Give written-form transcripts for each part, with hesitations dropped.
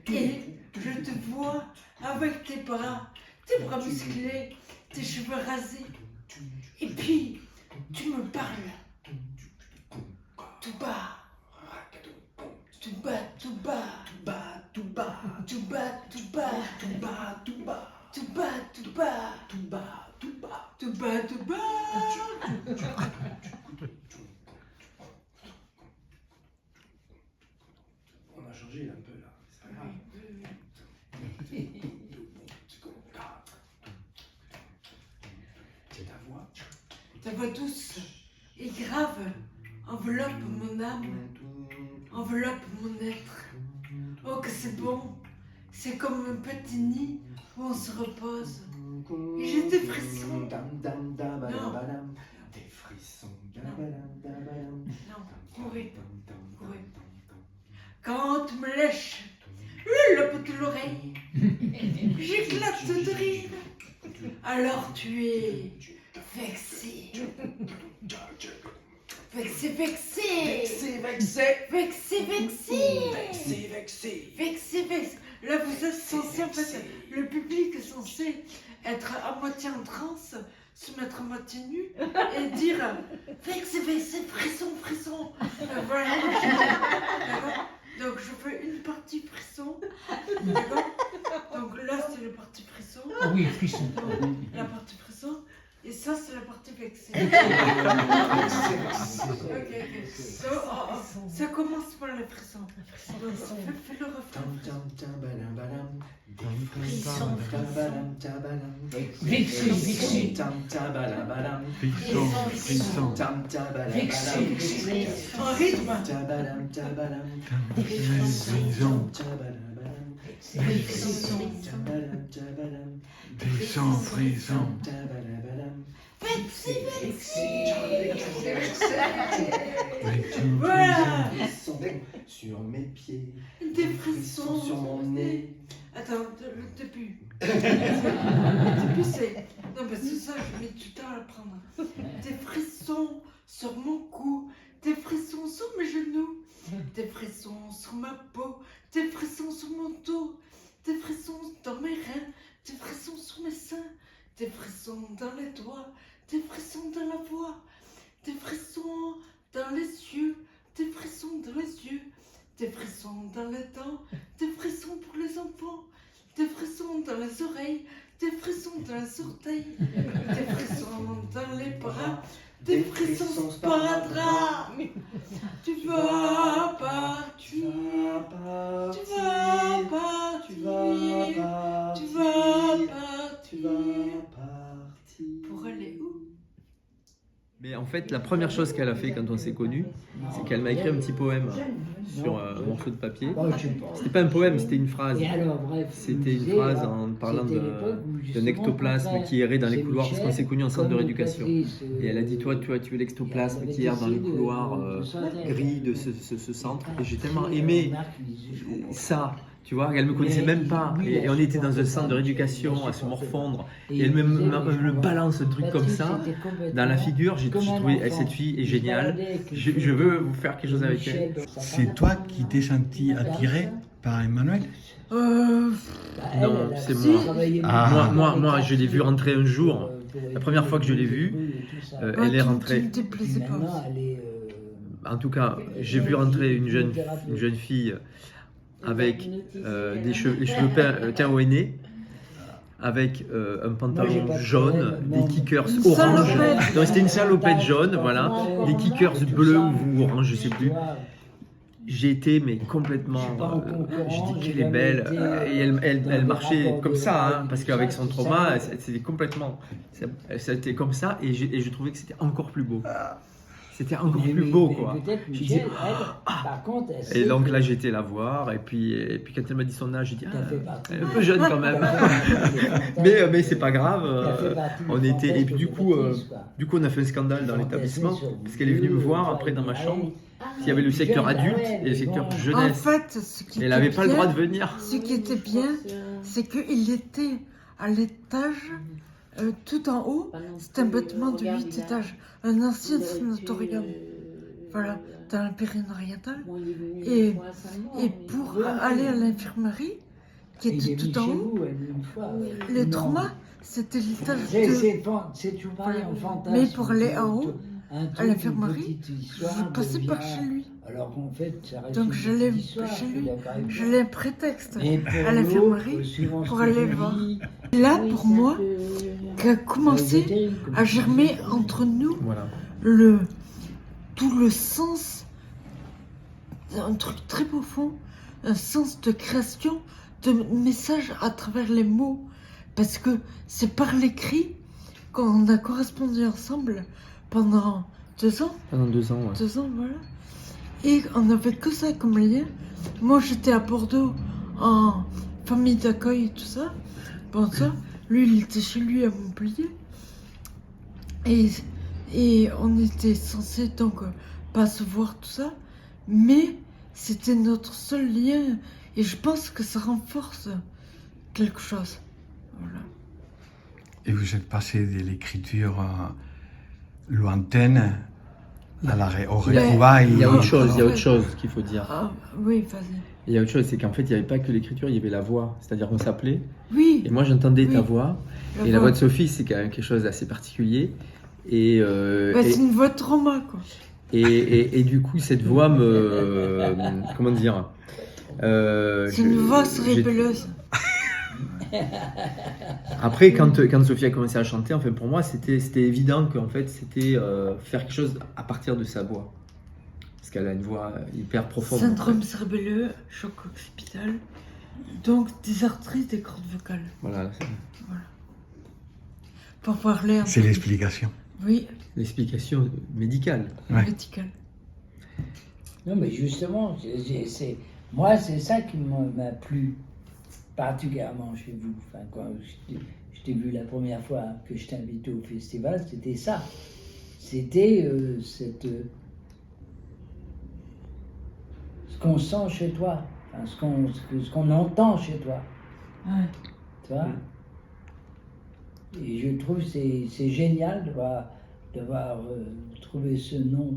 Et je te vois avec tes bras musclés, tes cheveux rasés. Et puis, tu me parles tout bas, tout bas, tout bas, tout bas, tout bas, tout bas, tout bas, tout bas, tout bas, tout bas, tout bas, tout bas, tout bas, tout bas, tout bas. On a changé un peu là, c'est pas grave. C'est ta voix. Ta voix douce et grave enveloppe mon âme, enveloppe mon être. Oh que c'est bon, c'est comme un petit nid où on se repose. Et j'ai des frissons. Non. Des frissons. Non, courez, courez. Quand tu me lèches le bout de l'oreille, j'éclate de rire. Alors tu es vexé. Vexé, vexé. Vexé, vexé. Là, vous êtes censé, en fait, le public est censé être à moitié en transe, se mettre à moitié nu et dire vexé, frisson. Voilà. D'accord ? Donc, je fais une partie frisson. D'accord ? Donc, là, c'est la partie frisson. Oui, frisson. Donc, la partie frisson. Et ça, c'est la partie vexée. Ok. Ça commence par le frisson. Donc, fais le refrain. Vexé. Frisson. En rythme. Frisson. Voilà. Sur mes pieds. Des frissons sur mon nez. Attends, le début. Le début, c'est... Non, parce que ça, je mets du temps à l'apprendre. Des frissons sur mon cou, des frissons sur mes genoux, des frissons sur ma peau, des frissons sur mon dos, des frissons dans mes reins, des frissons sur mes seins, des frissons dans les doigts, des frissons dans la voix, des frissons dans les yeux, des frissons dans les yeux, des frissons dans les dents, des frissons pour les enfants, des frissons dans les oreilles, des frissons dans les orteils, des frissons dans les bras, des frissons sparadrap. Tu vas partir, tu vas partir. Pour aller où? Mais en fait, la première chose qu'elle a fait quand on s'est connus, c'est qu'elle m'a écrit un petit poème sur un morceau de papier. C'était pas un poème, c'était une phrase. C'était une phrase en parlant d'un ectoplasme qui errait dans les couloirs, parce qu'on s'est connus en centre de rééducation. Et elle a dit, toi, tu es l'ectoplasme qui erre dans les couloirs gris de ce centre. Et j'ai tellement aimé ça. Tu vois, elle ne me connaissait même pas. Et on était dans un centre de rééducation à se morfondre. Et elle me balance un truc comme ça dans la figure. J'ai trouvé cette fille est géniale. Je veux vous faire quelque chose avec elle. C'est toi qui t'es senti attiré par Emmanuel? Non, c'est moi. Moi, je l'ai vue rentrer un jour. La première fois que je l'ai vue, elle est rentrée. Tu ne te plaisais pas aussi. En tout cas, j'ai vu rentrer une jeune fille avec les cheveux teints au henné, avec un pantalon jaune, des kickers orange. Non, c'était une salopette jaune, voilà, des kickers bleus ou orange, je sais plus. J'ai été mais complètement, j'ai dit qu'elle est belle, et elle marchait comme ça, hein, parce qu'avec son trauma, c'était complètement, c'était comme ça, et je trouvais que c'était encore plus beau. C'était encore plus beau, quoi. J'ai dit, et donc là, j'ai été la voir, et puis quand elle m'a dit son âge, j'ai dit, elle est un peu jeune quand même. mais c'est pas grave. On était, et puis du coup, on a fait un scandale dans l'établissement, parce qu'elle est venue me voir après dans ma chambre. Il y avait le secteur adulte et le secteur jeunesse. En fait, elle n'avait pas le droit de venir. Ce qui était bien, c'est qu'il était à l'étage. Tout en haut, c'est un bâtiment de 8 étages, un ancien sanatorium. Voilà. dans la Pyrénées-Orientales. Et pour aller à l'infirmerie, qui était tout en haut, le trauma, c'était l'étage 2. C'est tout pareil en fantasme. Mais pour aller en haut, Un à truc, l'infirmerie, une petite je histoire passais par devient- chez lui. Alors qu'en fait, ça reste Donc une j'allais petite histoire, chez je suis lui, d'accord avec toi. j'allais un prétexte Mais pour à l'infirmerie l'autre, suivant ce pour que aller tu le voir. dis, Et là, pour moi, qu'a commencé terrible, comme à tu germer dis. entre nous Voilà. tout le sens, un truc très profond, un sens de création, de message à travers les mots. Parce que c'est par l'écrit qu'on a correspondu ensemble pendant 2 ans. Pendant 2 ans, ouais. 2 ans, voilà. Et on n'avait que ça comme lien. Moi, j'étais à Bordeaux en famille d'accueil et tout ça. Bon, ça. Lui, il était chez lui à Montpellier. Et on était censés donc pas se voir, tout ça. Mais c'était notre seul lien. Et je pense que ça renforce quelque chose. Voilà. Et vous êtes passé de l'écriture lointaine à au retrouvailles. Il y a autre chose, il y a en autre fait- chose qu'il faut dire. Ah, oui, vas-y. Il y a autre chose, c'est qu'en fait, il n'y avait pas que l'écriture, il y avait la voix. C'est-à-dire qu'on s'appelait, Oui. et moi j'entendais ta Oui. voix, et la voix de Sophie, c'est quand même quelque chose d'assez particulier. Et, Bah, c'est une voix de trauma, quoi. et du coup, cette voix me. Comment dire C'est une voix rébelleuse. Après, quand Sophie a commencé à chanter, enfin, pour moi, c'était évident qu'en fait, c'était faire quelque chose à partir de sa voix. Parce qu'elle a une voix hyper profonde. Syndrome cérébelleux, choc occipital. Donc, des arthrites des cordes vocales. Voilà, Pour parler un C'est peu. l'explication. Oui, l'explication médicale. Ouais. médical. Non, mais justement, moi, c'est ça qui m'a plu particulièrement chez vous. Enfin, quand je t'ai vu la première fois que je t'ai invité au festival, c'était ça. C'était ce qu'on sent chez toi, enfin, ce qu'on entend chez toi. Ouais. Tu vois? Et je trouve que c'est génial d'avoir trouvé ce nom.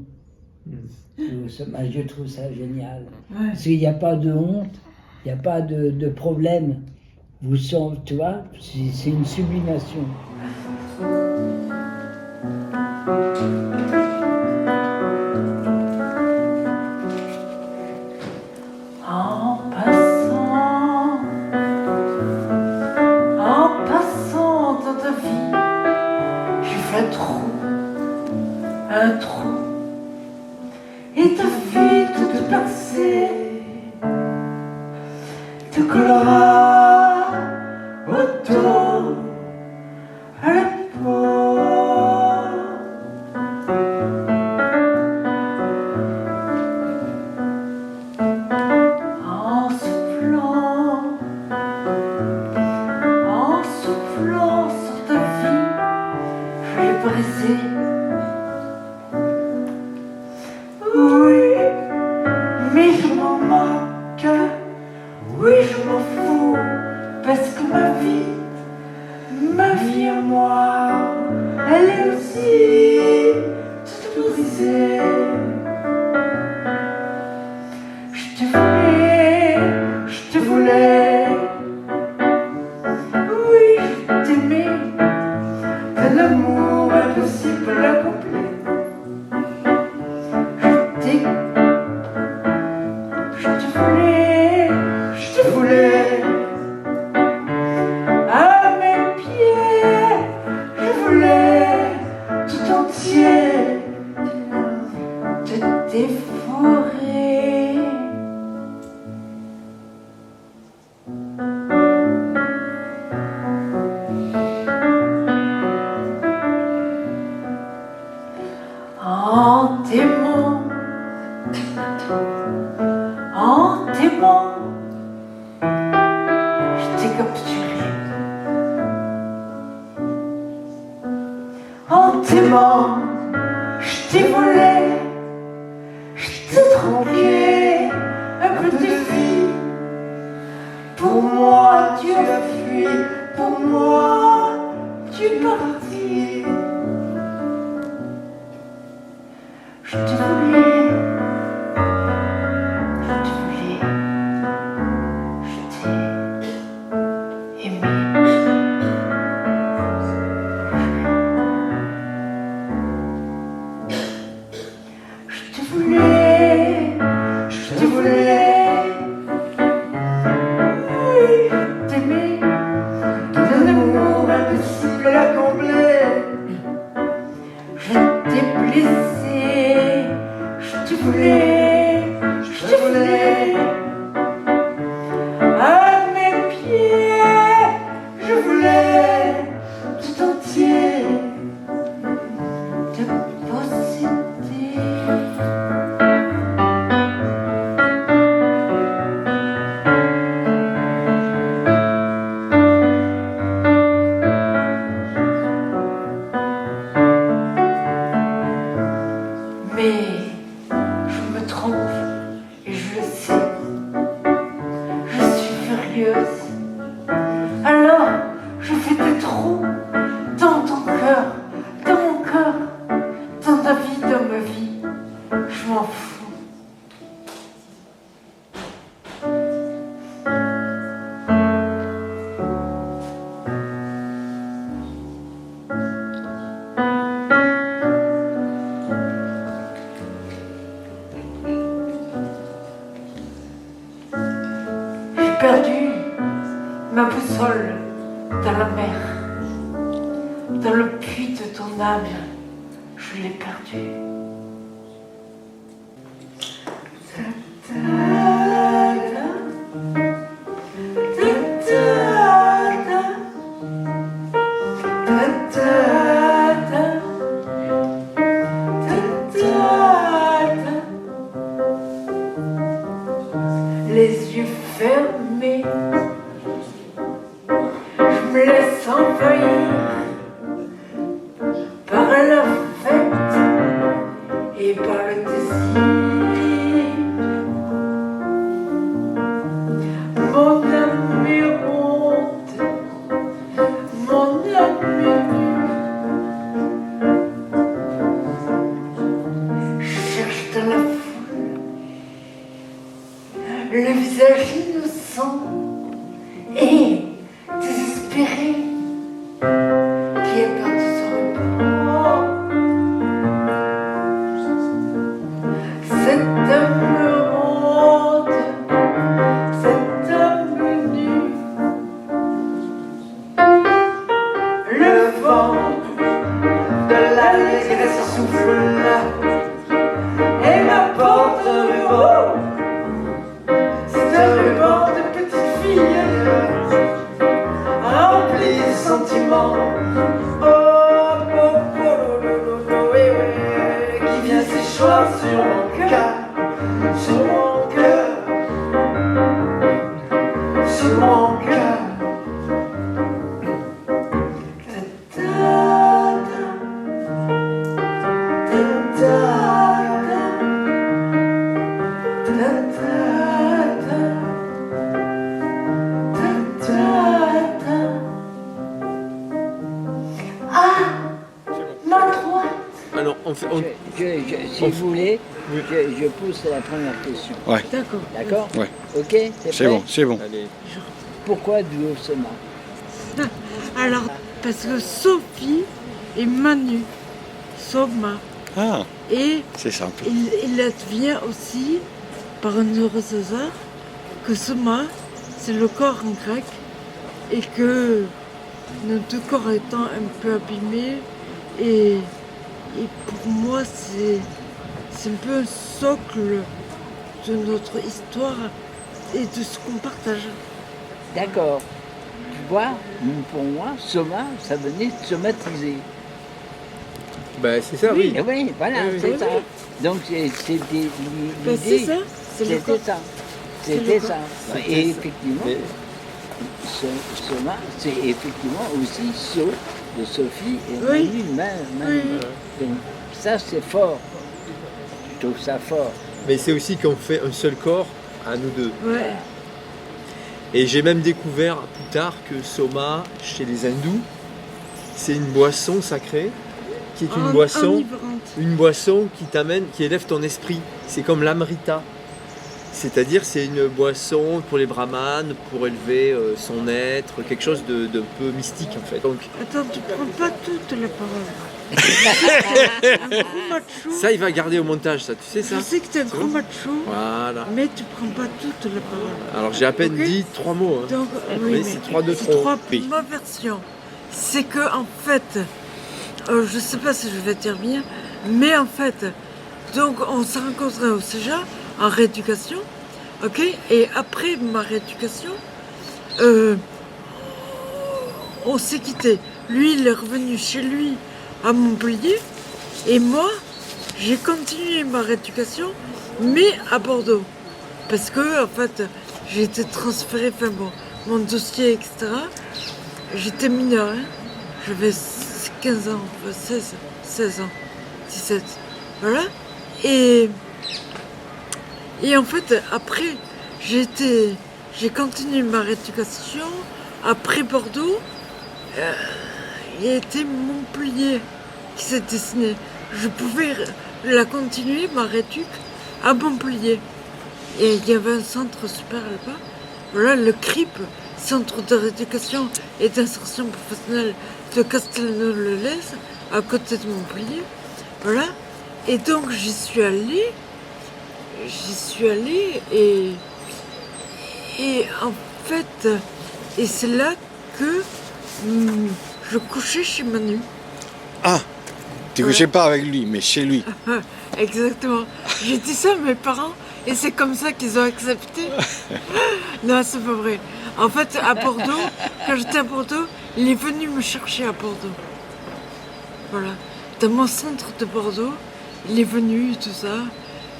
Je trouve ça génial. Ouais. Parce qu'il n'y a pas de honte, il n'y a pas de problème. Vous sentez, tu vois, c'est une sublimation. En passant dans ta vie, j'ai fait un trou, et ta vie toute percée te collera au dos, à la peau. En soufflant sur ta vie, je l'ai brisée. Oui, mais je m'en moque. Oui, je m'en fous, parce que ma vie à moi, elle est aussi toute brisée. Je te voulais, oui, je t'aimais, de l'amour impossible à accomplir. Je te voulais, à mes pieds, je voulais tout entier te dévorer. En t'aimant, je t'ai capturé. En t'aimant, je t'ai volé, je t'ai tronqué un peu de vie. Pour moi, tu as fui, pour moi, tu es parti. Je te voulais, curieuse. Alors, je fais des trous dans ton cœur, dans mon cœur, dans ta vie, dans ma vie. Je m'en fous. J'ai perdu ma boussole dans la mer, dans le puits de ton âme, je l'ai perdue. Les yeux fermés, je me laisse envahir par la fête et par le désir. Mon âme errante, mon âme nue, je cherche dans la foule le visage innocent et désespéré qui a peur de son repos. Cette âme errante, cette âme nue, le vent de l'allégresse souffle là et m'apporte un ruban. C'est un ruban de petite fille rempli de sentiments. Oh, oh, oh, oh, oh, oh, oui, oui, qui vient s'échoir sur mon cœur, sur mon cœur, sur mon cœur. Ta, ta, ta, ta, ta, ta, ta. Ah, ma droite. Alors, Si vous voulez, je pose la première question. Ouais. D'accord. D'accord? Ouais. Ok? C'est bon, c'est bon. allez. Pourquoi duo Soma? Alors, parce que Sophie et Manu, Soma, Ah, et c'est simple. il advient aussi, par un heureux hasard, que Soma, c'est le corps en grec, et que nos deux corps étant un peu abîmés, et pour moi, c'est un peu un socle de notre histoire et de ce qu'on partage. D'accord. Tu vois, pour moi, Soma, ça venait somatiser. Ben, c'est ça, oui. Eh oui, voilà, Oui, c'est oui. ça. Donc c'était Ben, c'est l'idée. ça, c'est le corps. C'était ça. C'est le C'était corps. ça. C'était Et ça. effectivement, Mais- Soma, c'est effectivement aussi So de Sophie et Oui. Manu. Oui. Donc ça, c'est fort. Je trouve ça fort. Mais c'est aussi qu'on fait un seul corps à nous deux. Ouais. Et j'ai même découvert plus tard que Soma, chez les hindous, c'est une boisson sacrée, qui est une boisson qui t'amène, qui élève ton esprit. C'est comme l'amrita. C'est-à-dire c'est une boisson pour les brahmanes, pour élever son être, quelque chose de peu mystique en fait. Donc Attends, tu prends pas toute la parole. Un gros macho. ça il va garder au montage, ça, tu sais ça? Je sais que t'es un C'est gros bon macho, Voilà. mais tu prends pas toute la parole. Alors j'ai à peine Ok. dit 3 mots. Hein. Donc, Mais c'est 3 de c'est trop. trois Oui. ma version. C'est que en fait, je sais pas si je vais dire bien, mais en fait, donc on s'est rencontrés au CEJA en rééducation, ok. Et après ma rééducation, on s'est quittés. Lui, il est revenu chez lui à Montpellier, et moi, j'ai continué ma rééducation, mais à Bordeaux, parce que en fait, j'ai été transférée, enfin bon, mon dossier, etc. J'étais mineure, hein. J'avais 15 ans, enfin 16 ans, 17, voilà. Et en fait, après, j'ai été j'ai continué ma rééducation. Après Bordeaux, il y a été Montpellier qui s'est dessiné. Je pouvais la continuer, ma rééduc, à Montpellier. Et il y avait un centre super là-bas. Voilà, le CRIP, Centre de rééducation et d'insertion professionnelle de Castelnau-le-Lez, à côté de Montpellier. Voilà. Et donc j'y suis allée et en fait, et c'est là que je couchais chez Manu. Ah, tu couchais pas avec lui, mais chez lui. Exactement. J'ai dit ça à mes parents et c'est comme ça qu'ils ont accepté. Non, c'est pas vrai. En fait, à Bordeaux, quand j'étais à Bordeaux, il est venu me chercher à Bordeaux. Voilà. Dans mon centre de Bordeaux, il est venu, tout ça.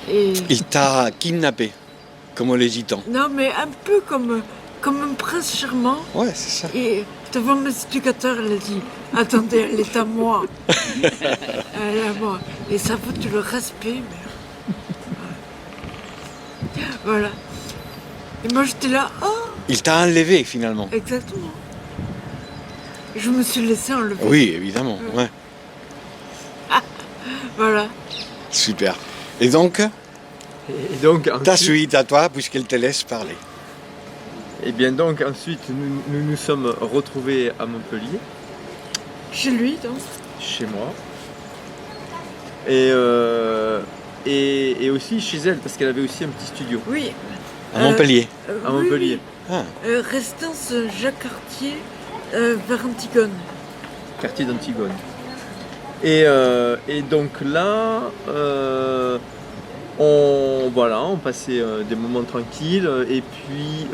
Et... Il t'a kidnappé, comme les gitans. Non, mais un peu comme un prince charmant. Ouais, c'est ça. Et devant mes éducateurs, elle a dit « Attendez, elle est à moi. » Elle est à moi. Et ça vaut tout le respect. Mais... Voilà. Et moi, j'étais là « Oh !» Il t'a enlevé, finalement. Exactement. Je me suis laissée enlever. Oui, évidemment, ouais. Voilà. Super. Et donc, donc ta suite à toi, puisqu'elle te laisse parler. Et bien donc ensuite nous sommes retrouvés à Montpellier, Chez lui, donc. chez moi, et aussi chez elle parce qu'elle avait aussi un petit studio Oui. À Montpellier. à Oui, Montpellier, oui. Ah, Résidence Jacques Cartier, vers Antigone. quartier d'Antigone. Et donc là, on passait des moments tranquilles et puis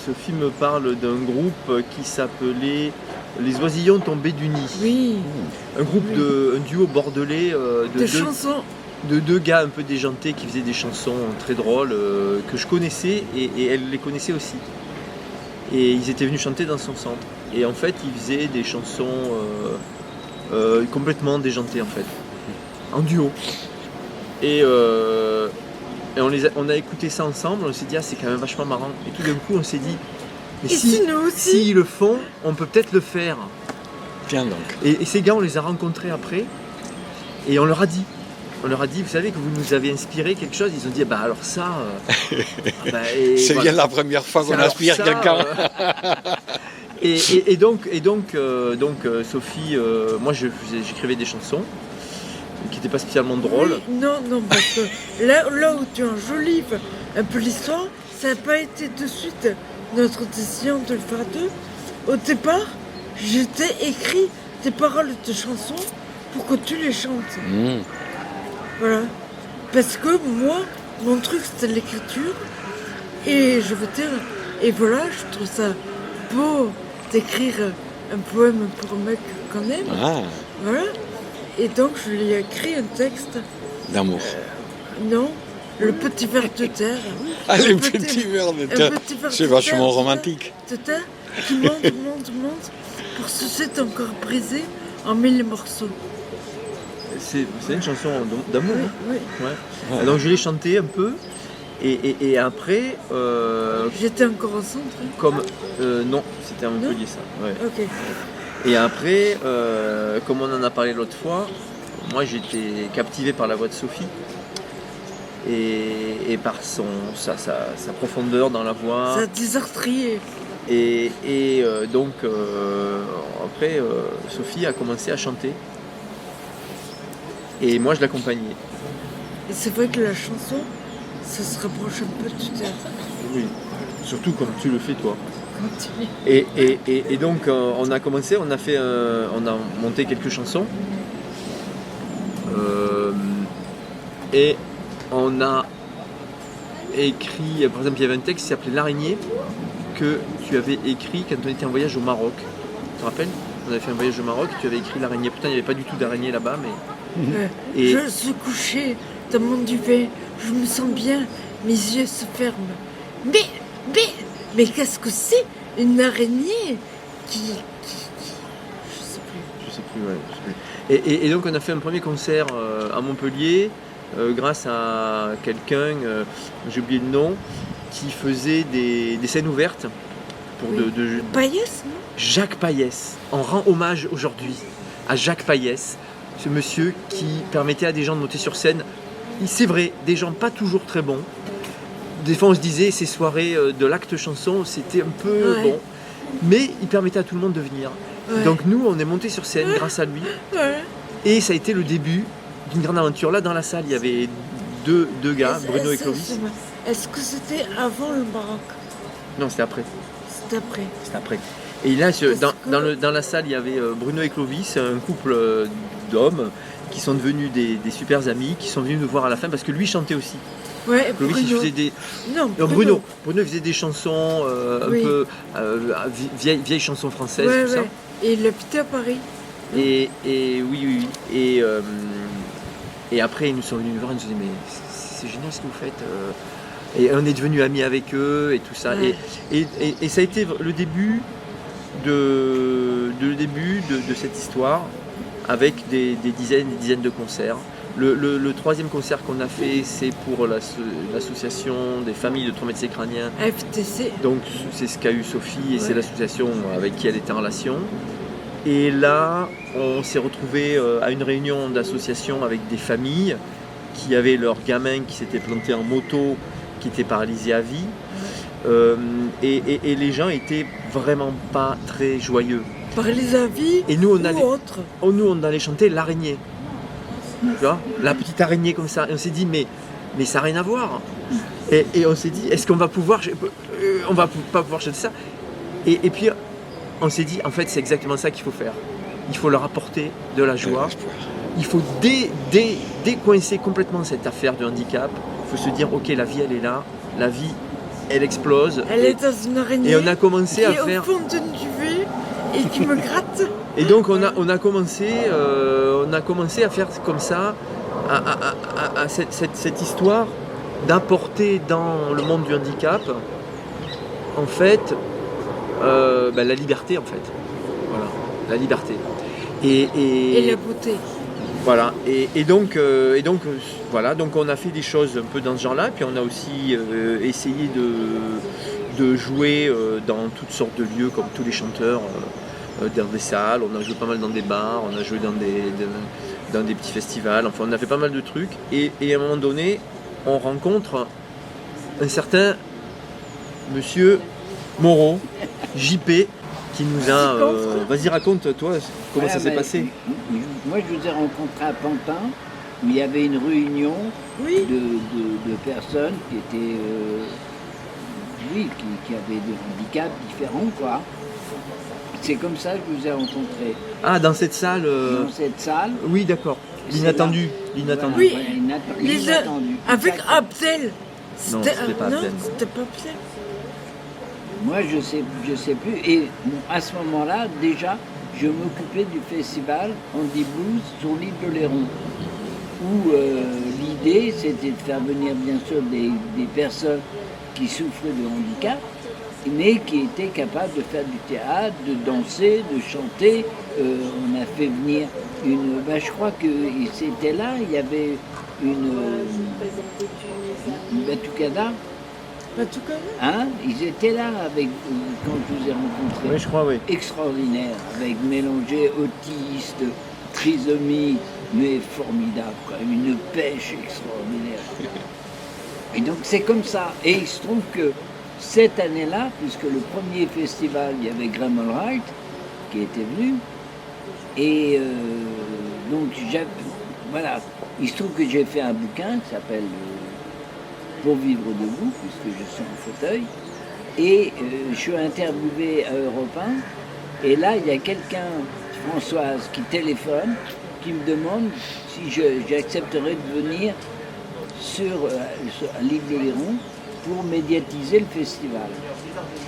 Sophie me parle d'un groupe qui s'appelait Les Oisillons tombés du nid. Oui. Un groupe un duo bordelais De chansons. de deux gars un peu déjantés qui faisaient des chansons très drôles que je connaissais et elle les connaissait aussi. Et ils étaient venus chanter dans son centre. Et en fait, ils faisaient des chansons complètement déjantées en fait, en duo. Et on a écouté ça ensemble, on s'est dit ah c'est quand même vachement marrant. Et tout d'un coup on s'est dit mais Et si nous aussi. s'ils le font, on peut peut-être le faire. tiens donc. Et ces gars on les a rencontrés après et on leur a dit, vous savez que vous nous avez inspiré quelque chose. Ils ont dit bah alors ça. C'est bien la première fois qu'on inspire quelqu'un. Et donc Sophie, moi j'écrivais des chansons qui n'étaient pas spécialement drôles. Oui, non, parce que là où tu enjolives un peu l'histoire, ça n'a pas été de suite notre décision de le faire à deux. Au départ, je t'ai écrit des paroles de chansons pour que tu les chantes. Mmh. Voilà. Parce que moi, mon truc c'était l'écriture. Et je veux dire, et voilà, je trouve ça beau d'écrire un poème pour un mec qu'on aime. Ah, Voilà. Et donc je lui ai écrit un texte. d'amour. Non, le petit ver de terre. Ah, Un le petit verre de terre. petit ver C'est de vachement terre, romantique. De terre qui monte pour sucer ton corps brisé en mille morceaux. C'est une chanson d'amour. Oui, hein. oui. Ouais. Ouais. Donc je l'ai chanté un peu et après J'étais encore au centre. Hein. comme non c'était à Montpellier ça. Ouais. Ok. Et après comme on en a parlé l'autre fois, moi j'étais captivé par la voix de Sophie et par sa profondeur dans la voix. Ça a désartrié. Et donc après Sophie a commencé à chanter et moi je l'accompagnais. Et c'est vrai que la chanson, ça se rapproche un peu du théâtre. Oui, surtout comme tu le fais toi. Continue. Et donc on a commencé, on a monté quelques chansons et on a écrit, par exemple il y avait un texte qui s'appelait L'araignée que tu avais écrit quand on était en voyage au Maroc. Tu te rappelles? On avait fait un voyage au Maroc, tu avais écrit L'araignée. Pourtant il n'y avait pas du tout d'araignée là-bas mais... Et- Je suis couchée dans mon duvet, je me sens bien, mes yeux se ferment. Mais qu'est-ce que c'est? Une araignée qui... Je sais plus. Je sais plus, ouais, je sais plus. Et donc on a fait un premier concert à Montpellier grâce à quelqu'un, j'ai oublié le nom, qui faisait des scènes ouvertes pour de Paillès, non? Jacques Paies. On rend hommage aujourd'hui à Jacques Paies, ce monsieur qui permettait à des gens de monter sur scène. C'est vrai, des gens pas toujours très bons. Des fois on se disait ces soirées de l'acte chanson c'était un peu Ouais. bon, mais il permettait à tout le monde de venir. Ouais. Donc nous on est monté sur scène grâce à lui Ouais. et ça a été le début d'une grande aventure. Là dans la salle il y avait deux gars, Bruno et Clovis. Est-ce que c'était avant le Maroc? Non, c'était après. C'est après. C'est après. Et là, dans la salle, il y avait Bruno et Clovis, un couple d'hommes qui sont devenus des super amis, qui sont venus nous voir à la fin parce que lui chantait aussi. Ouais, Clovis, il faisait des. Non, Bruno faisait des chansons Oui. un peu vieilles chansons françaises, Ouais, tout ça. ouais. Et il habitait à Paris. Et oui. Et après, ils nous sont venus nous voir et nous ont dit mais c'est génial ce que vous faites. Et on est devenus amis avec eux et tout ça. Ouais. Et ça a été le début de cette histoire avec des dizaines de concerts. Le troisième concert qu'on a fait, c'est pour l'association des familles de traumatisés crâniens. FTC. Donc c'est ce qu'a eu Sophie et Ouais. c'est l'association avec qui elle était en relation. Et là, on s'est retrouvé à une réunion d'association avec des familles qui avaient leurs gamins qui s'étaient plantés en moto, qui étaient paralysés à vie. Et les gens étaient vraiment pas très joyeux. Par les avis Et nous, on allait chanter l'araignée. Tu vois, la petite araignée comme ça. Et on s'est dit, mais ça n'a rien à voir. Et on s'est dit, est-ce qu'on va pouvoir... on va pas pouvoir chanter ça. Et puis, on s'est dit, en fait, c'est exactement ça qu'il faut faire. Il faut leur apporter de la joie. Il faut décoincer complètement cette affaire de handicap. Il faut se dire, ok, la vie, elle est là. La vie, elle explose. Elle est dans une araignée. Et on a commencé à qui est faire... au fond d'une duvet et qui me gratte. Et donc on a commencé à faire comme ça, à cette histoire d'apporter dans le monde du handicap, en fait, la liberté en fait. Voilà, la liberté. Et la beauté. Voilà. Et donc voilà, donc on a fait des choses un peu dans ce genre-là, puis on a aussi essayé de jouer dans toutes sortes de lieux comme tous les chanteurs. Dans des salles, on a joué pas mal dans des bars, on a joué dans des petits festivals, enfin on a fait pas mal de trucs et à un moment donné on rencontre un certain monsieur Moreau, JP, qui nous a... Vas-y raconte toi comment ça s'est passé. Moi je vous ai rencontré à Pantin où il y avait une réunion Oui. de personnes qui étaient... qui avaient des handicaps différents quoi. C'est comme ça que je vous ai rencontré. Ah, dans cette salle Dans cette salle. Oui, d'accord. L'inattendu. L'inattendu. Oui. Voilà, l'inattendu. Avec Exactement. Abdel. Non, c'était pas Abdel. Non, c'était pas Abdel. Moi, je sais plus. Et à ce moment-là, déjà, je m'occupais du festival Andy Blues sur l'île de Léron, où l'idée, c'était de faire venir, bien sûr, des personnes qui souffraient de handicap, mais qui étaient capables de faire du théâtre, de danser, de chanter. On a fait venir une... je crois que c'était là, il y avait une batucada. Hein, ils étaient là avec quand je vous ai rencontré. Oui, je crois, oui. Extraordinaire, avec mélangé autiste, trisomie, mais formidable, quoi, une pêche extraordinaire. Et donc c'est comme ça. Et il se trouve que cette année-là, puisque le premier festival, il y avait Graham Allwright qui était venu, et donc voilà, il se trouve que j'ai fait un bouquin qui s'appelle Pour vivre debout, puisque je suis en fauteuil, et je suis interviewé à Europe 1, et là il y a quelqu'un, Françoise, qui téléphone, qui me demande si j'accepterais de venir sur l'île de Léron pour médiatiser le festival.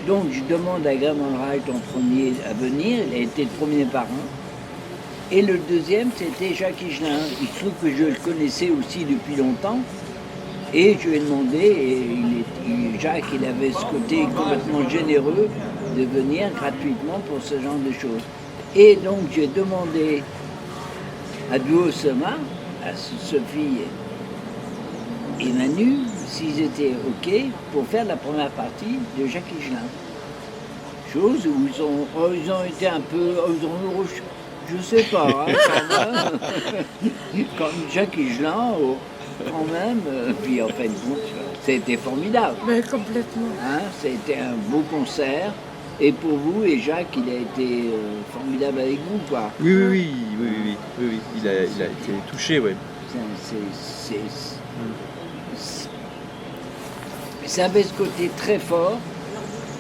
Donc je demande à Graham Allwright en premier à venir, il a été le premier parrain. Et le deuxième, c'était Jacques Higelin. Il se trouve que je le connaissais aussi depuis longtemps. Et je lui ai demandé, et Jacques, il avait ce côté complètement généreux de venir gratuitement pour ce genre de choses. Et donc j'ai demandé à Duo Sema, à Sophie et Manu, s'ils étaient OK pour faire la première partie de Jacques Higelin. Chose où ils ont été un peu... je sais pas, hein, quand même. Comme Jacques Higelin, quand même. Puis en fait, bon, c'était formidable. Mais complètement. Hein, c'était un beau concert. Et pour vous, et Jacques, il a été formidable avec vous, quoi. Oui, il a été touché, ouais. Ça avait ce côté très fort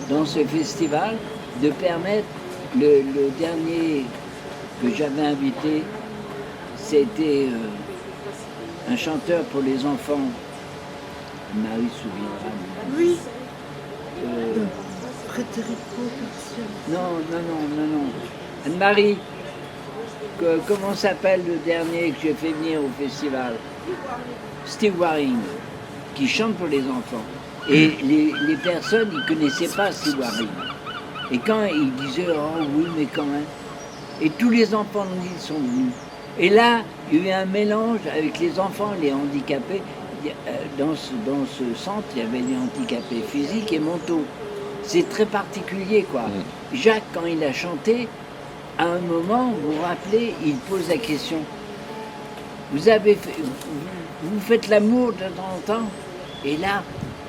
dans ce festival de permettre le dernier que j'avais invité, c'était un chanteur pour les enfants. Marie se souviendra. Oui. Euh, Frédérico Garcia. Non. Anne-Marie, comment s'appelle le dernier que j'ai fait venir au festival? Steve Waring, qui chante pour les enfants. Et les personnes, ils ne connaissaient pas Steve Waring. Et quand ils disaient, oh oui, mais quand même. Et tous les enfants de l'île sont venus. Et là, il y a eu un mélange avec les enfants, les handicapés. Dans ce centre, il y avait des handicapés physiques et mentaux. C'est très particulier, quoi. Jacques, quand il a chanté, à un moment, vous vous rappelez, il pose la question. Vous faites l'amour de temps en temps? Et là,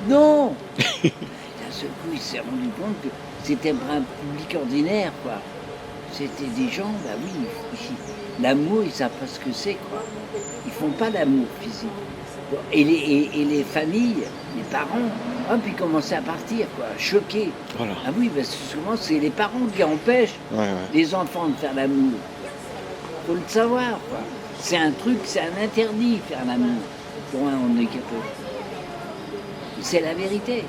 non. D'un seul coup, il s'est rendu compte que c'était un public ordinaire, quoi. C'était des gens, bah oui, l'amour, ils savent pas ce que c'est, quoi. Ils font pas l'amour physique. Et les familles, les parents, hop, ils commençaient à partir, quoi, choqués. Voilà. Ah oui, parce que souvent, c'est les parents qui empêchent les enfants de faire l'amour. Faut le savoir, quoi. C'est un truc, c'est un interdit, faire l'amour, pour un handicapé. C'est la vérité.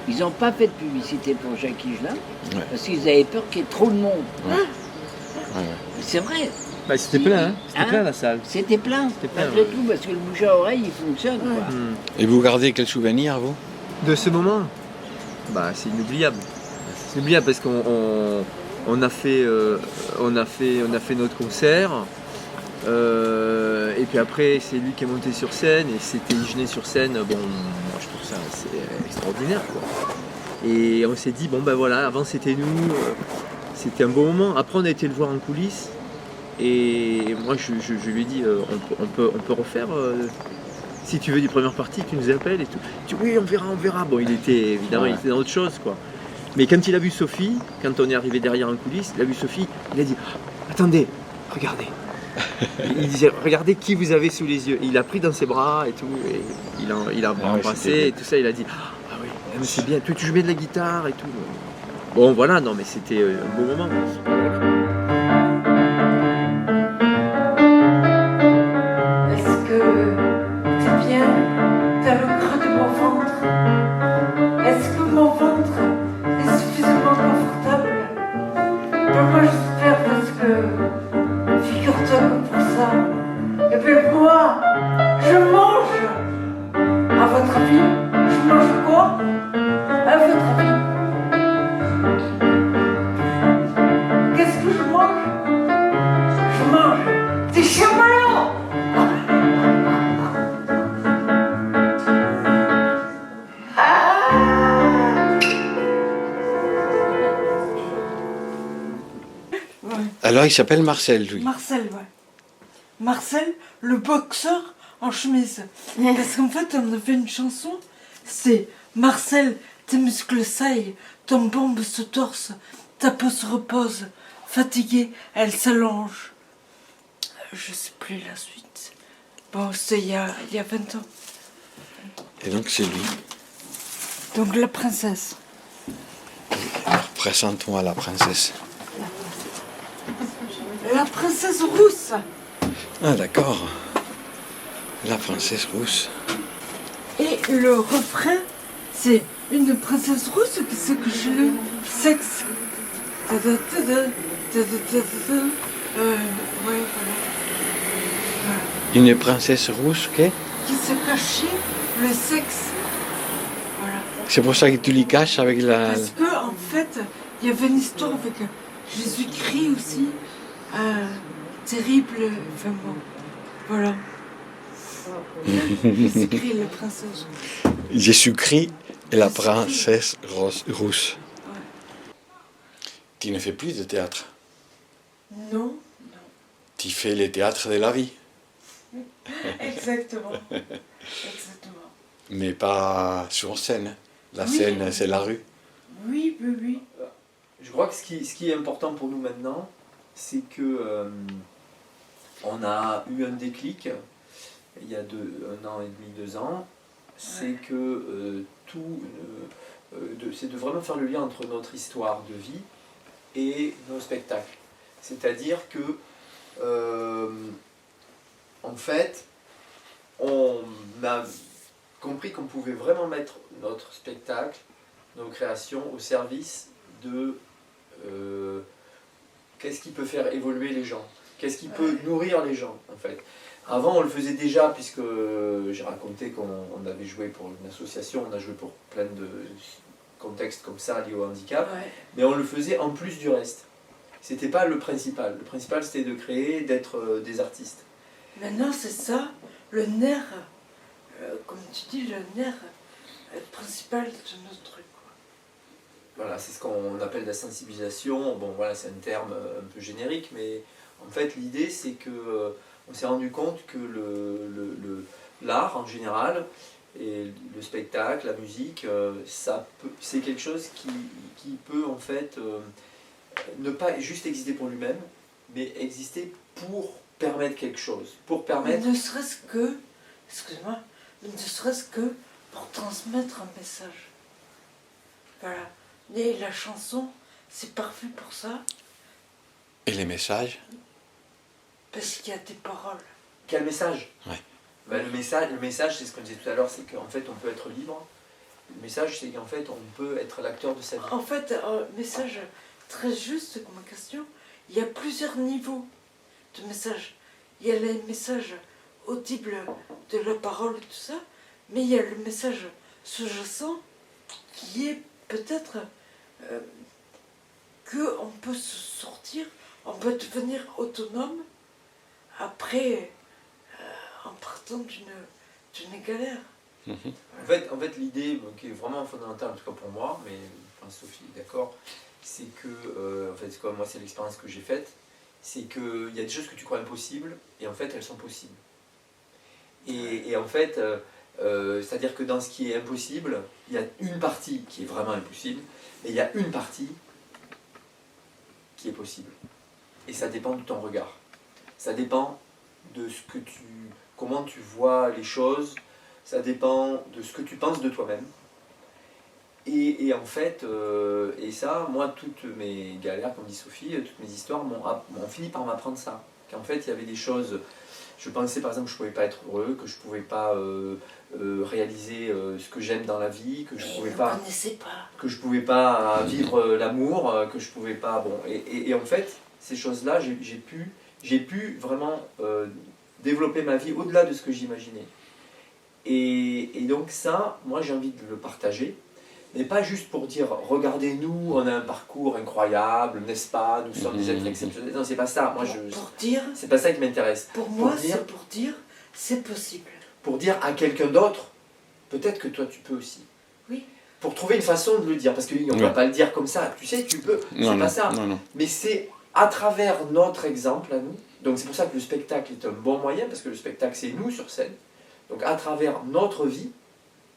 Ils n'ont pas fait de publicité pour Jacques Higelin, parce qu'ils avaient peur qu'il y ait trop de monde. C'est vrai. Bah, c'était plein, hein. C'était plein la salle. C'était plein, malgré tout, parce que le bouche à oreille, il fonctionne, quoi. Et vous gardez quel souvenir, vous? De ce moment, bah, c'est inoubliable. C'est inoubliable parce qu'on a fait notre concert. Et puis après, c'est lui qui est monté sur scène et c'était Higelin sur scène. Bon, moi je trouve ça c'est extraordinaire, quoi. Et on s'est dit, bon ben voilà, avant c'était nous, c'était un bon moment. Après, on a été le voir en coulisses. Et moi, je lui ai dit, on peut refaire, si tu veux, des premières parties, tu nous appelles et tout. Il dit, oui, on verra. Bon, il était dans autre chose, quoi. Mais quand il a vu Sophie, quand on est arrivé derrière en coulisses, il a vu Sophie, il a dit, attendez, regardez. Il disait, regardez qui vous avez sous les yeux. Il a pris dans ses bras et tout, et il a embrassé et tout ça. Il a dit, ah oui, mais c'est bien, tu joues bien de la guitare et tout. Bon, voilà, non, mais c'était un beau moment. Alors il s'appelle Marcel, lui. Marcel, ouais. Marcel, le boxeur en chemise. Parce qu'en fait, on a fait une chanson, c'est Marcel, tes muscles saillent, ton bombe se torse, ta peau se repose, fatiguée, elle s'allonge. Je sais plus la suite. Bon, c'est il y a 20 ans. Et donc c'est lui. Donc la princesse. Alors, présente-moi la princesse. La princesse rousse. Ah d'accord. La princesse rousse. Et le refrain, c'est une princesse rousse qui se couche le sexe. Ouais, voilà. Une princesse rousse, ok? Qui se cachait le sexe. Voilà. C'est pour ça que tu l'y caches avec la... Parce que en fait, il y avait une histoire avec Jésus-Christ aussi. Terrible. Enfin bon. Voilà. princesse. Jésus-Christ le princesse. Jésus-Christ et la princesse rousse. Ouais. Tu ne fais plus de théâtre. Non, Tu fais le théâtre de la vie. exactement. Exactement. Mais pas sur scène. La Oui. scène, c'est la rue. Oui, oui, oui. Je crois que ce qui est important pour nous maintenant, c'est que on a eu un déclic il y a 1 an et demi, 2 ans. C'est que c'est de vraiment faire le lien entre notre histoire de vie et nos spectacles. C'est-à-dire que, en fait, on a compris qu'on pouvait vraiment mettre notre spectacle, nos créations au service de qu'est-ce qui peut faire évoluer les gens, qu'est-ce qui peut nourrir les gens, en fait. Avant, on le faisait déjà, puisque j'ai raconté qu'on avait joué pour une association, on a joué pour plein de contextes comme ça liés au handicap, mais on le faisait en plus du reste. C'était pas le principal. Le principal, c'était de créer, d'être des artistes. Maintenant, c'est ça, le nerf, comme tu dis, le nerf principal de notre truc. Voilà, c'est ce qu'on appelle la sensibilisation. Bon, voilà, c'est un terme un peu générique, mais en fait, l'idée, c'est que on s'est rendu compte que l'art en général, et le spectacle, la musique, c'est quelque chose qui peut en fait ne pas juste exister pour lui-même, mais exister pour permettre quelque chose, pour permettre... Ne serait-ce que, excuse-moi, ne serait-ce que pour transmettre un message. Voilà. Et la chanson, c'est parfait pour ça, Et les messages? parce qu'il y a des paroles. Quel message? Ouais. Ben, le message, c'est ce qu'on disait tout à l'heure, c'est qu'en fait on peut être libre. Le message, c'est qu'en fait on peut être l'acteur de sa vie. En fait, un message très juste comme question, il y a plusieurs niveaux de messages. Il y a les messages audibles de la parole, tout ça, mais il y a le message sous-jacent qui est peut-être qu'on peut se sortir, on peut devenir autonome après, en partant d'une galère. En fait l'idée qui est vraiment fondamentale, en tout cas pour moi, mais je pense Sophie est d'accord, c'est que, en fait, c'est comme moi, c'est l'expérience que j'ai faite, c'est qu'il y a des choses que tu crois impossibles, et en fait elles sont possibles. Et en fait, c'est-à-dire que dans ce qui est impossible, il y a une partie qui est vraiment impossible, et il y a une partie qui est possible. Et ça dépend de ton regard. Ça dépend de comment tu vois les choses, ça dépend de ce que tu penses de toi-même. Et en fait, et ça, moi, toutes mes galères, comme dit Sophie, toutes mes histoires m'ont fini par m'apprendre ça. Qu'en fait, il y avait des choses, je pensais par exemple que je ne pouvais pas être heureux, que je ne pouvais pas réaliser ce que j'aime dans la vie, que je ne pouvais pas vivre l'amour, que je ne pouvais pas... Bon, et en fait, ces choses-là, j'ai pu vraiment développer ma vie au-delà de ce que j'imaginais. Et donc ça, moi j'ai envie de le partager, mais pas juste pour dire regardez-nous, on a un parcours incroyable, n'est-ce pas, nous sommes des êtres exceptionnels. Non, c'est pas ça. Moi, c'est pas ça qui m'intéresse. Pour moi, c'est pour dire c'est possible. Pour dire à quelqu'un d'autre, peut-être que toi tu peux aussi. Oui. Pour trouver une façon de le dire, parce qu'on ne va pas le dire comme ça. Tu sais, tu peux, c'est pas ça. Non. Mais c'est à travers notre exemple à nous. Donc c'est pour ça que le spectacle est un bon moyen, parce que le spectacle c'est nous sur scène. Donc à travers notre vie,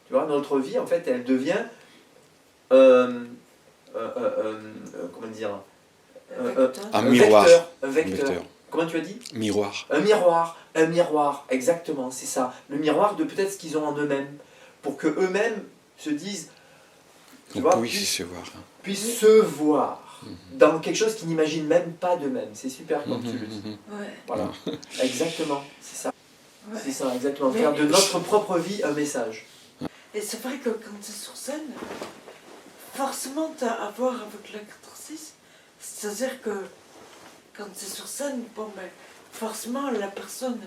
tu vois, notre vie en fait elle devient comment dire, un miroir. Un vecteur. Comment tu as dit? Miroir. Un miroir, exactement, c'est ça. Le miroir de peut-être ce qu'ils ont en eux-mêmes, pour que eux-mêmes se disent, tu vois, puissent se voir dans quelque chose qu'ils n'imaginent même pas d'eux-mêmes. C'est super comme tu le dis. Ouais. Voilà, exactement, c'est ça. Ouais. C'est ça, exactement. Faire de notre propre vie un message. Et c'est vrai que quand tu es sur scène, forcément tu as à voir avec la catharsis. C'est-à-dire que quand tu es sur scène, bon ben, forcément la personne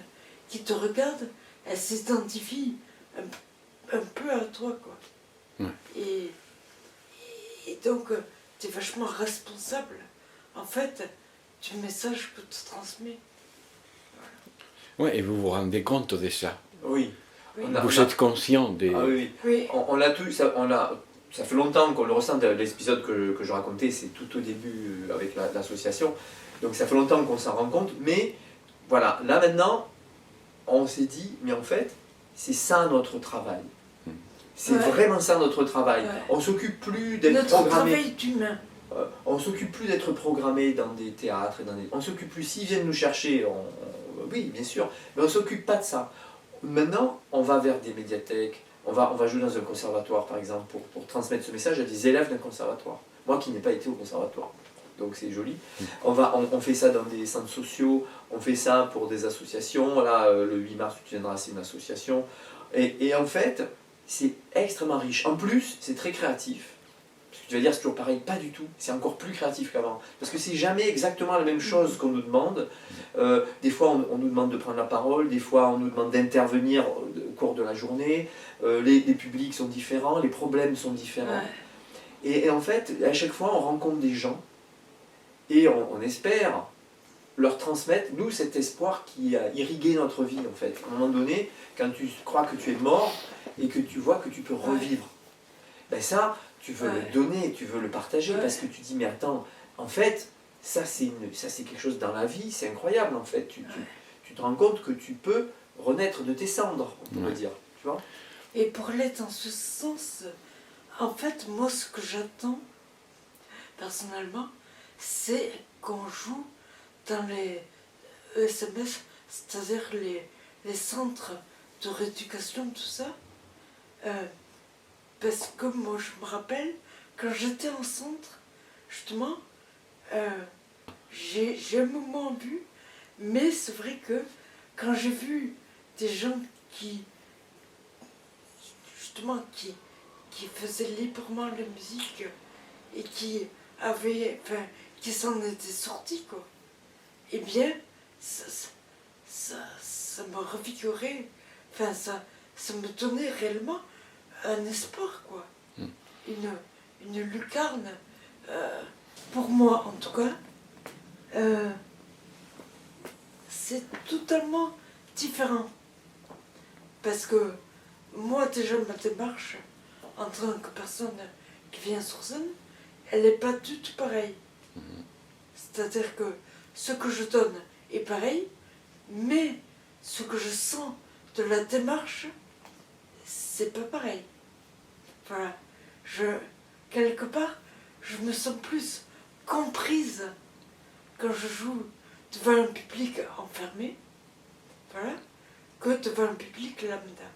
qui te regarde, elle s'identifie un peu à toi, quoi. Ouais. Et donc, tu es vachement responsable, en fait, du message que tu transmets. Ouais, et vous vous rendez compte de ça. Oui. Oui. Vous êtes conscient des... Ah oui, Oui. on l'a tous, ça fait longtemps qu'on le ressent de l'épisode que je racontais, c'est tout au début avec l'association, donc ça fait longtemps qu'on s'en rend compte, mais voilà, là maintenant, on s'est dit, mais en fait, c'est ça notre travail. C'est vraiment ça notre travail. Ouais. On s'occupe plus d'être Notre programmé. travail est humain. On s'occupe plus d'être programmé dans des théâtres, on s'occupe plus, s'ils viennent nous chercher, oui bien sûr, mais on s'occupe pas de ça. Maintenant, on va vers des médiathèques, on va jouer dans un conservatoire par exemple pour transmettre ce message à des élèves d'un conservatoire. Moi qui n'ai pas été au conservatoire, donc c'est joli. On fait ça dans des centres sociaux, on fait ça pour des associations. Là, le 8 mars, tu viendras, c'est une association. Et en fait, c'est extrêmement riche. En plus, c'est très créatif. Parce que tu vas dire, c'est toujours pareil, pas du tout. C'est encore plus créatif qu'avant. Parce que c'est jamais exactement la même chose qu'on nous demande. Des fois, on nous demande de prendre la parole. Des fois, on nous demande d'intervenir au cours de la journée. Les publics sont différents, les problèmes sont différents. Ouais. Et en fait, à chaque fois, on rencontre des gens. Et on espère leur transmettre, nous, cet espoir qui a irrigué notre vie, en fait. À un moment donné, quand tu crois que tu es mort et que tu vois que tu peux revivre, ben ça, tu veux le donner, tu veux le partager, parce que tu dis, mais attends, en fait, ça c'est quelque chose dans la vie, c'est incroyable, en fait. Tu te rends compte que tu peux renaître de tes cendres, on pourrait dire, tu vois. Et pour aller dans ce sens, en fait, moi, ce que j'attends, personnellement, c'est qu'on joue dans les ESMS, c'est-à-dire les centres de rééducation, tout ça. Parce que moi, je me rappelle, quand j'étais en centre, justement, j'ai un moment vu, mais c'est vrai que quand j'ai vu des gens qui faisaient librement la musique et qui s'en étaient sortis, quoi, eh bien, ça me revigorait, ça me donnait réellement un espoir, quoi. Une lucarne, pour moi en tout cas, c'est totalement différent. Parce que moi déjà ma démarche en tant que personne qui vient sur scène, elle n'est pas du tout pareille. C'est-à-dire que ce que je donne est pareil, mais ce que je sens de la démarche, c'est pas pareil. Voilà, quelque part, je me sens plus comprise quand je joue devant un public enfermé, voilà, que devant un public lambda.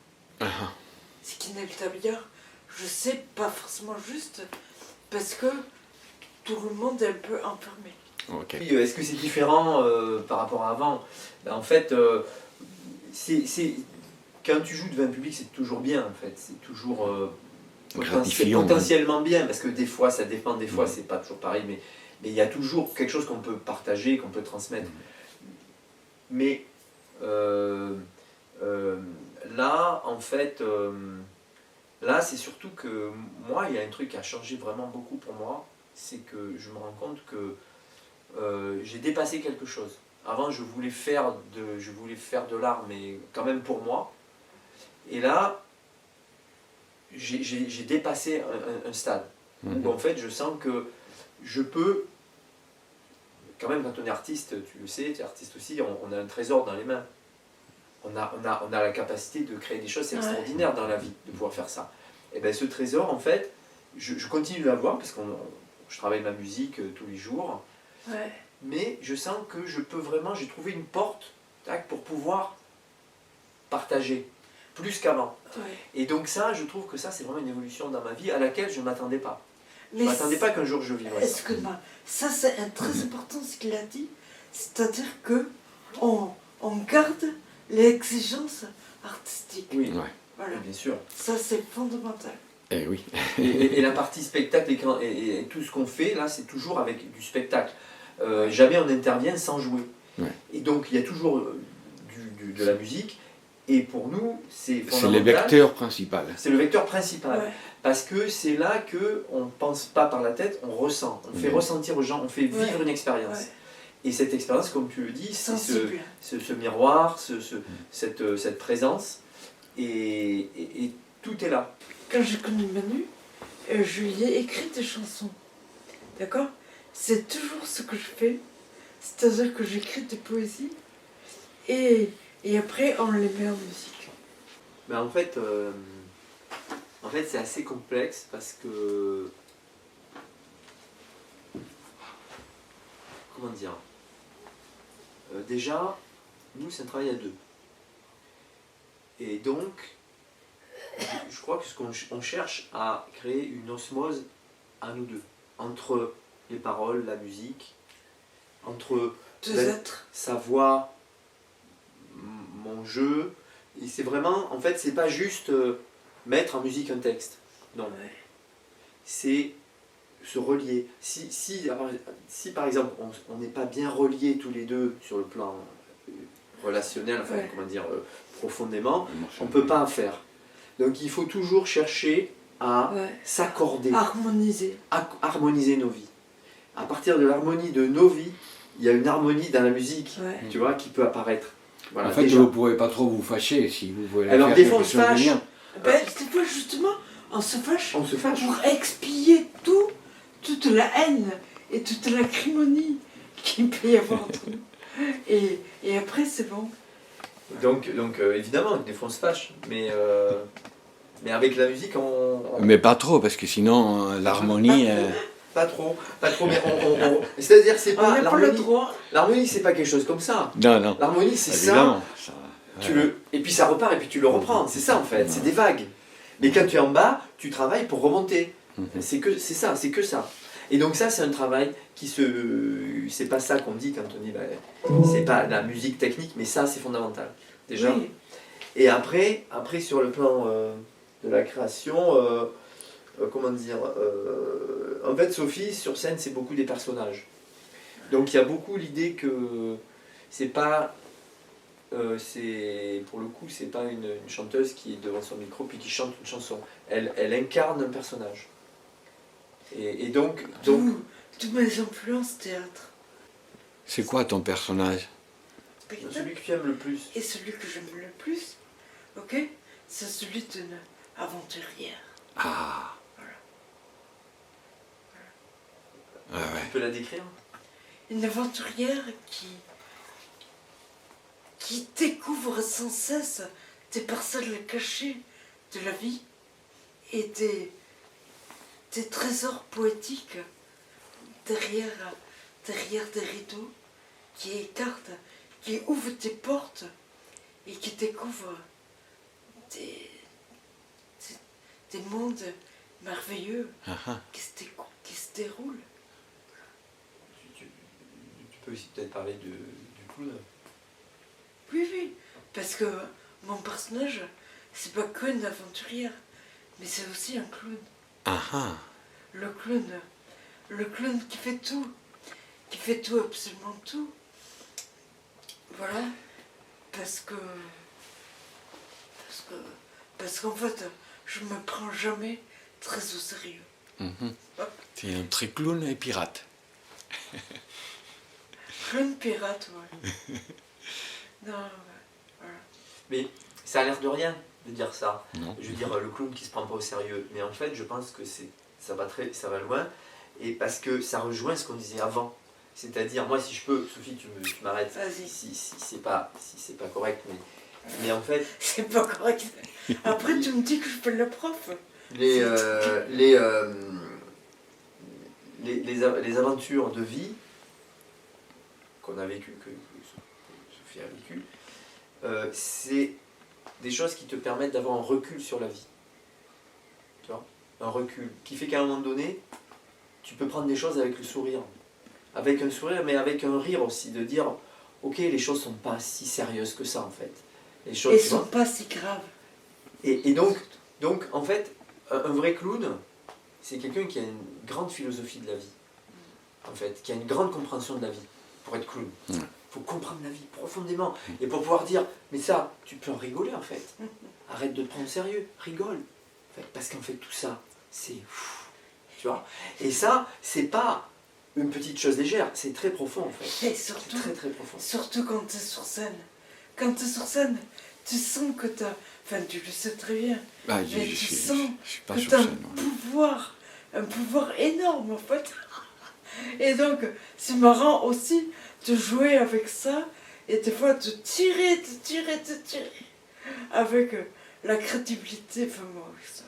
Ce qui n'est d'ailleurs, je sais, pas forcément juste, parce que tout le monde est un peu enfermé. Ok. Oui, est-ce que c'est différent par rapport à avant? En fait, quand tu joues devant un public, c'est toujours bien, en fait. C'est toujours potentiellement bien, parce que des fois, ça dépend, des fois, c'est pas toujours pareil, mais il y a toujours quelque chose qu'on peut partager, qu'on peut transmettre. Mais là, en fait, là, c'est surtout que moi, il y a un truc qui a changé vraiment beaucoup pour moi, c'est que je me rends compte que j'ai dépassé quelque chose. Avant, je voulais faire de l'art, mais quand même pour moi. Et là, j'ai dépassé un stade où en fait, je sens que je peux, quand même, quand on est artiste, tu le sais, tu es artiste aussi, on a un trésor dans les mains. On a la capacité de créer des choses extraordinaires dans la vie, de pouvoir faire ça. Et bien, ce trésor, en fait, je continue de l'avoir parce que je travaille ma musique tous les jours. Ouais. Mais je sens que je peux vraiment, j'ai trouvé une porte pour pouvoir partager plus qu'avant. Ouais. Et donc ça, je trouve que ça, c'est vraiment une évolution dans ma vie à laquelle je ne m'attendais pas. Je Mais ne m'attendais pas qu'un jour je vivrais ça. excuse-moi, ça c'est très important ce qu'il a dit, c'est-à-dire que on garde l'exigence artistique. Oui, Voilà. bien sûr. Ça c'est fondamental. Eh oui. Et la partie spectacle et tout ce qu'on fait, là, c'est toujours avec du spectacle. Jamais on intervient sans jouer. Ouais. Et donc, il y a toujours de la musique. Et pour nous, c'est fondamental. C'est le vecteur principal. C'est le vecteur principal. Ouais. Parce que c'est là qu'on ne pense pas par la tête, on ressent. On fait ressentir aux gens, on fait vivre une expérience. Ouais. Et cette expérience, comme tu le dis, c'est Sensible. ce miroir, cette présence. et tout est là. Quand j'ai connu Manu, je lui ai écrit des chansons. D'accord? C'est toujours ce que je fais. C'est-à-dire que j'écris des poésies et après on les met en musique. Mais en fait c'est assez complexe parce que... Comment dire, déjà, nous, c'est un travail à deux. Et donc, je crois que on cherche à créer une osmose à nous deux, entre les paroles, la musique, entre sa voix, mon jeu. Et c'est vraiment, en fait, c'est pas juste mettre en musique un texte. Non. Ouais. C'est se relier. Si par exemple on n'est pas bien reliés tous les deux sur le plan relationnel, enfin comment dire, profondément, on ne peut pas faire. Donc il faut toujours chercher à s'accorder, harmoniser nos vies. À partir de l'harmonie de nos vies, il y a une harmonie dans la musique, tu vois, qui peut apparaître. Voilà, en fait, déjà. vous ne pourrez pas trop vous fâcher si vous voulez la Alors faire des fois on quelque se chose de fâche. bien. Ben, c'est pas justement, on se fâche Pour pour expier toute la haine et toute l'acrimonie qu'il peut y avoir entre nous. Et après, c'est bon. Donc évidemment, des fois on se fâche, mais avec la musique, Mais pas trop, parce que sinon, l'harmonie... Pas trop, mais c'est-à-dire, c'est On pas n'a pas le l'harmonie. droit. L'harmonie, c'est pas quelque chose comme ça. Non, non. L'harmonie, c'est ça. Évidemment. Et puis ça repart, et puis tu le reprends. C'est ça en fait, c'est des vagues. Mais quand tu es en bas, tu travailles pour remonter. C'est que ça. Et donc ça, c'est un travail c'est pas ça qu'on dit quand on dit, c'est pas la musique technique, mais ça, c'est fondamental. Déjà. Oui. Et après sur le plan de la création, comment dire, en fait, Sophie, sur scène, c'est beaucoup des personnages. Donc il y a beaucoup l'idée que c'est pas... pour le coup, c'est pas une chanteuse qui est devant son micro puis qui chante une chanson. Elle incarne un personnage. Et donc Toutes mes influences théâtre. C'est quoi ton personnage? celui que tu aimes le plus. Et celui que j'aime le plus, ok, c'est celui d'une aventurière. Ah. Voilà. Ouais. Tu peux la décrire? Une aventurière qui découvre sans cesse des parcelles cachées de la vie et des trésors poétiques derrière des rideaux qui écartent, qui ouvrent des portes et qui découvrent des mondes merveilleux qui se déroulent. Tu peux aussi peut-être parler du clown. Oui, parce que mon personnage, c'est pas qu'une aventurière, mais c'est aussi un clown. Le clown qui fait tout, absolument tout. Voilà, parce qu'en fait, je me prends jamais très au sérieux. C'est un très clown et pirate. Clown pirate, ouais. Non, voilà. Mais ça a l'air de rien de dire ça. Non. Je veux dire, le clown qui se prend pas au sérieux. Mais en fait, je pense que ça va loin. Et parce que ça rejoint ce qu'on disait avant. C'est-à-dire, moi, si je peux, Sophie, tu m'arrêtes. Vas-y. Si c'est pas correct, mais en fait, C'est pas correct. Après, tu me dis que je fais le prof. les aventures de vie qu'on a vécues, que Sophie a vécues, c'est des choses qui te permettent d'avoir un recul sur la vie. Tu vois, un recul qui fait qu'à un moment donné, tu peux prendre des choses avec le sourire. Avec un sourire, mais avec un rire aussi, de dire, ok, les choses sont pas si sérieuses que ça en fait. Les choses, Et tu vois. sont pas si graves. Et donc, en fait, un vrai clown, c'est quelqu'un qui a une grande philosophie de la vie, en fait, qui a une grande compréhension de la vie, pour être clown. Il faut comprendre la vie profondément, et pour pouvoir dire, mais ça, tu peux en rigoler en fait. Arrête de te prendre au sérieux, rigole. En fait, parce qu'en fait, tout ça, c'est... Tu vois. Et ça, c'est pas une petite chose légère, c'est très profond en fait. Et surtout, très très profond. surtout quand tu es sur scène. Quand tu es sur scène, tu sens que tu as enfin tu le sais très bien, Ah, mais tu sens je suis pas que sur tu as scène. Ouais. un pouvoir énorme en fait. Et donc c'est marrant aussi de jouer avec ça et des fois de tirer avec la crédibilité, enfin moi, ça.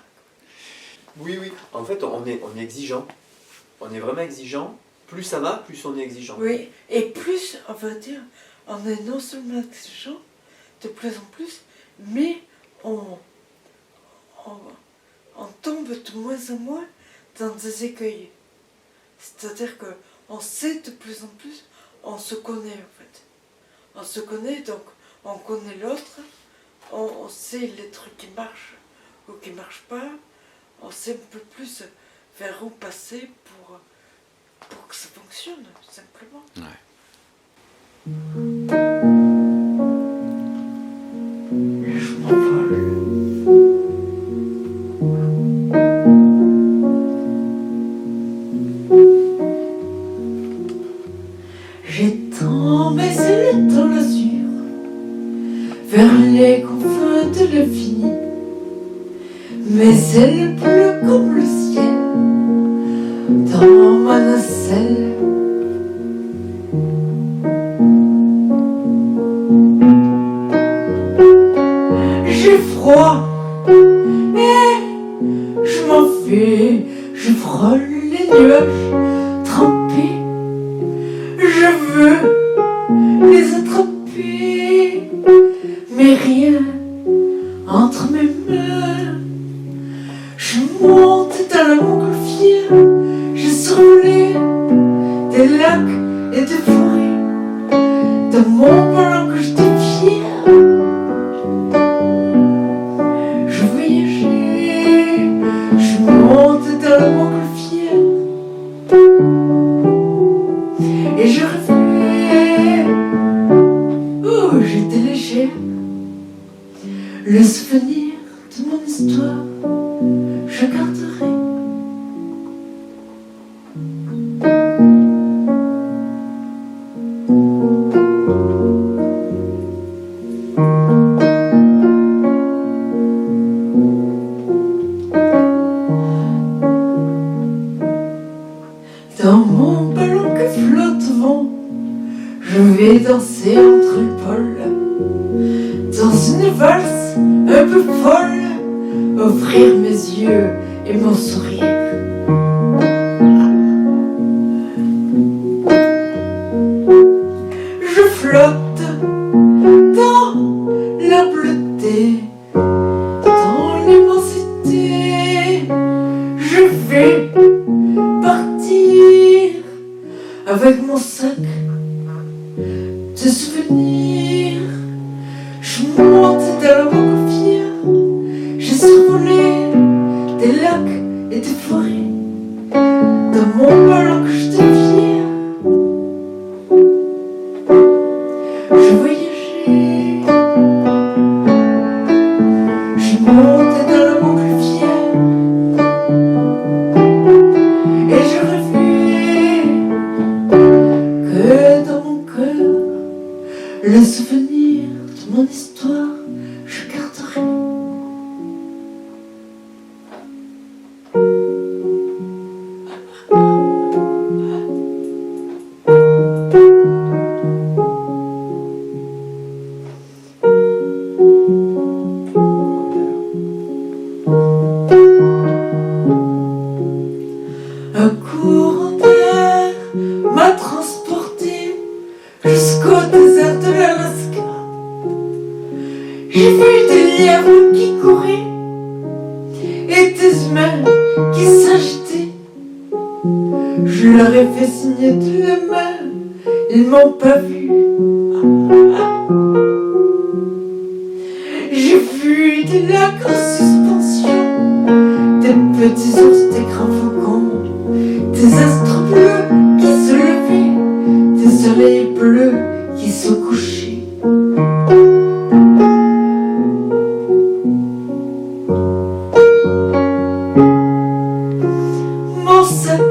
Oui, oui. En fait, on est exigeant. On est vraiment exigeant. Plus ça va, plus on est exigeant. Oui, et plus, on va dire, on est non seulement exigeant, de plus en plus, mais on tombe de moins en moins dans des écueils. C'est-à-dire qu'on sait de plus en plus, on se connaît en fait. On se connaît, donc on connaît l'autre, on sait les trucs qui marchent ou qui ne marchent pas, on sait un peu plus vers où passer pour que ça fonctionne, simplement. Ouais. Je m'envole. J'ai tant baissé dans l'azur, vers les confins de l'infini, mais elle pleut comme le ciel dans ma nacelle. J'ai froid et je m'enfuis, je frôle les nuages trempés. Je veux les attraper, mais rien entre mes mains. Je monte dans la montgolfière, je survolé des lacs et des forêts, de mon ballon que je défière. Je voyageais, je monte dans la montgolfière, et je rêvais, oh j'étais légère. Le souvenir de mon histoire, je garderai. Dans mon ballon que flotte au vent, je vais danser entre les pôles, dans une valse un peu folle, offrir mes yeux et mon sourire. Je flotte dans la bleuté, dans l'immensité. Je vais partir avec mon sac de souvenirs. Je monte dans la montgolfière, j'ai survolé des lacs et des forêts, dans mon ballon que je défière. Je voyageais, je montais dans la montgolfière, et je rêvais que dans mon cœur, le souvenir de mon histoire, je garderai. Un courant d'air m'a transporté jusqu'au désert de l'Alaska. J'ai vu des lièvres qui couraient et des humains qui s'agitaient. Je leur ai fait signer de la main, ils m'ont pas vu. J'ai vu des lacs en suspension, des petits ours, des grands faucons, des astres bleus qui se levaient, des soleils bleus qui se couchaient. Mon sac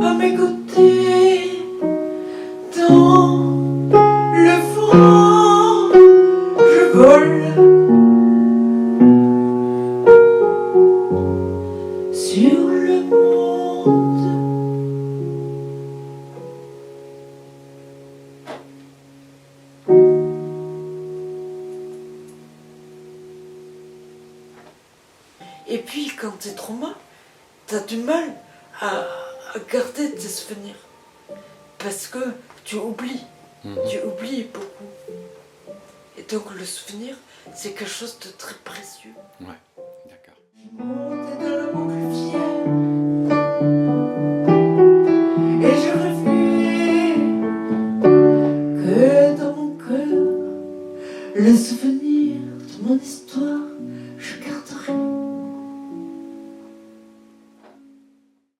à mes côtés, dans le vent, je vole sur le monde. Et puis quand t'es trop mal, t'as du mal à garder tes souvenirs. Parce que tu oublies. Tu oublies beaucoup. Et donc le souvenir, c'est quelque chose de très précieux. Ouais, d'accord. Monter dans